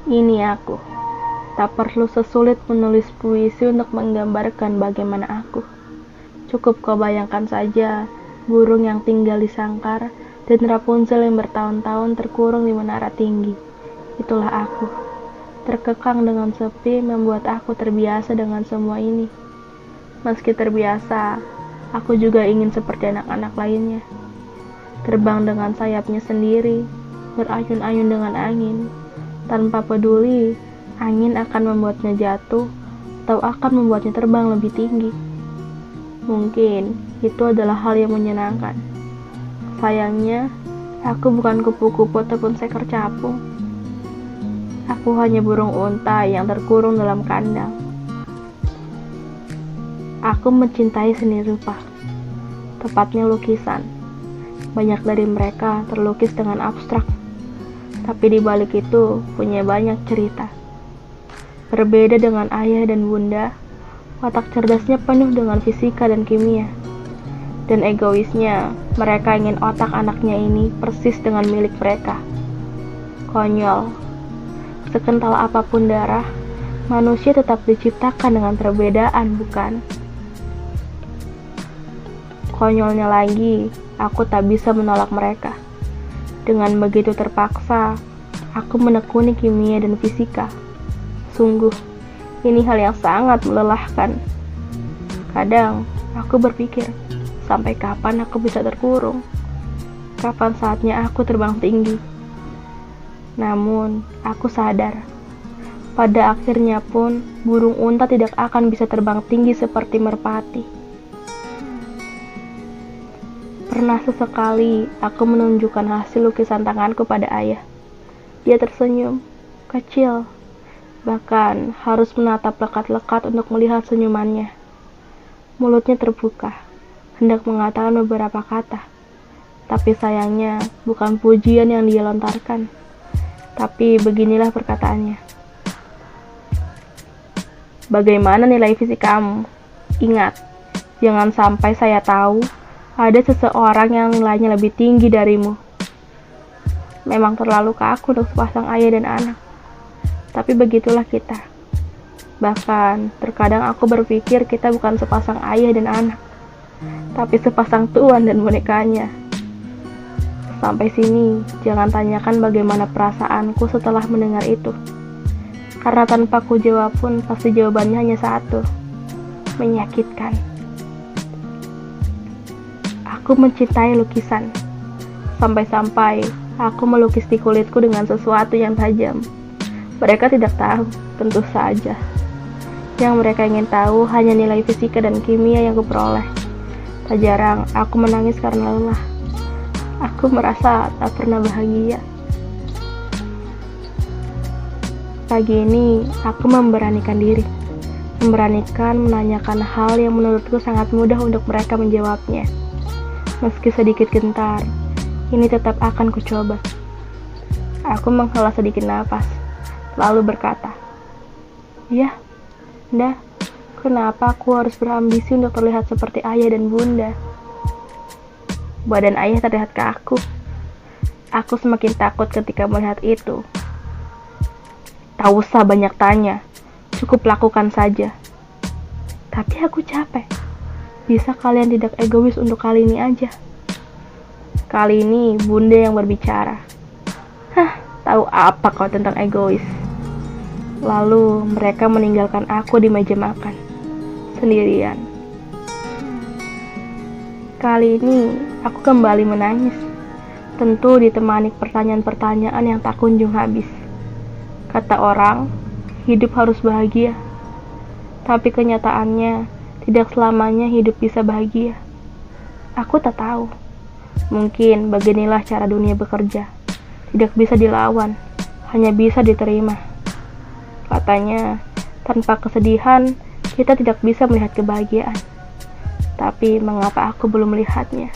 Ini aku. Tak perlu sesulit menulis puisi untuk menggambarkan bagaimana aku. Cukup kau bayangkan saja burung yang tinggal di sangkar dan Rapunzel yang bertahun-tahun terkurung di menara tinggi. Itulah aku. Terkekang dengan sepi membuat aku terbiasa dengan semua ini. Meski terbiasa, aku juga ingin seperti anak-anak lainnya. Terbang dengan sayapnya sendiri, berayun-ayun dengan angin, tanpa peduli angin akan membuatnya jatuh atau akan membuatnya terbang lebih tinggi. Mungkin itu adalah hal yang menyenangkan. Sayangnya, aku bukan kupu-kupu ataupun seekor capung. Aku hanya burung unta yang terkurung dalam kandang. Aku mencintai seni rupa, tepatnya lukisan. Banyak dari mereka terlukis dengan abstrak, tapi di balik itu punya banyak cerita. Berbeda dengan ayah dan bunda, watak cerdasnya penuh dengan fisika dan kimia. Dan egoisnya, mereka ingin otak anaknya ini persis dengan milik mereka. Konyol. Sekental apapun darah, manusia tetap diciptakan dengan perbedaan, bukan? Konyolnya lagi, aku tak bisa menolak mereka. Dengan begitu terpaksa, aku menekuni kimia dan fisika. Sungguh, ini hal yang sangat melelahkan. Kadang, aku berpikir, sampai kapan aku bisa terkurung? Kapan saatnya aku terbang tinggi? Namun, aku sadar, pada akhirnya pun, burung unta tidak akan bisa terbang tinggi seperti merpati. Pernah sesekali aku menunjukkan hasil lukisan tanganku pada ayah. Dia tersenyum, kecil, bahkan harus menatap lekat-lekat untuk melihat senyumannya. Mulutnya terbuka, hendak mengatakan beberapa kata. Tapi sayangnya bukan pujian yang dia lontarkan. Tapi beginilah perkataannya. Bagaimana nilai fisik kamu? Ingat, jangan sampai saya tahu ada seseorang yang nilainya lebih tinggi darimu. Memang terlalu kaku untuk sepasang ayah dan anak. Tapi begitulah kita. Bahkan, terkadang aku berpikir kita bukan sepasang ayah dan anak, tapi sepasang tuan dan bonekanya. Sampai sini, jangan tanyakan bagaimana perasaanku setelah mendengar itu. Karena tanpa ku jawab pun, pasti jawabannya hanya satu. Menyakitkan. Aku mencintai lukisan. Sampai-sampai aku melukis di kulitku dengan sesuatu yang tajam. Mereka tidak tahu, tentu saja. Yang mereka ingin tahu hanya nilai fisika dan kimia yang kuperoleh. Tak jarang aku menangis karena lelah. Aku merasa tak pernah bahagia. Pagi ini aku memberanikan diri. Memberanikan menanyakan hal yang menurutku sangat mudah untuk mereka menjawabnya. Meski sedikit gentar, ini tetap akan kucoba. Aku menghela sedikit napas, lalu berkata, "Ya, Nda, kenapa aku harus berambisi untuk terlihat seperti ayah dan bunda?" Badan ayah terlihat kaku. Aku semakin takut ketika melihat itu. Tak usah banyak tanya, cukup lakukan saja. Tapi aku capek. Bisa kalian tidak egois untuk kali ini aja? Kali ini bunda yang berbicara. Hah, tahu apa kau tentang egois? Lalu mereka meninggalkan aku di meja makan, sendirian. Kali ini aku kembali menangis. Tentu ditemani pertanyaan-pertanyaan yang tak kunjung habis. Kata orang, hidup harus bahagia. Tapi kenyataannya, tidak selamanya hidup bisa bahagia. Aku tak tahu. Mungkin beginilah cara dunia bekerja. Tidak bisa dilawan, hanya bisa diterima. Katanya, tanpa kesedihan, kita tidak bisa melihat kebahagiaan. Tapi mengapa aku belum melihatnya?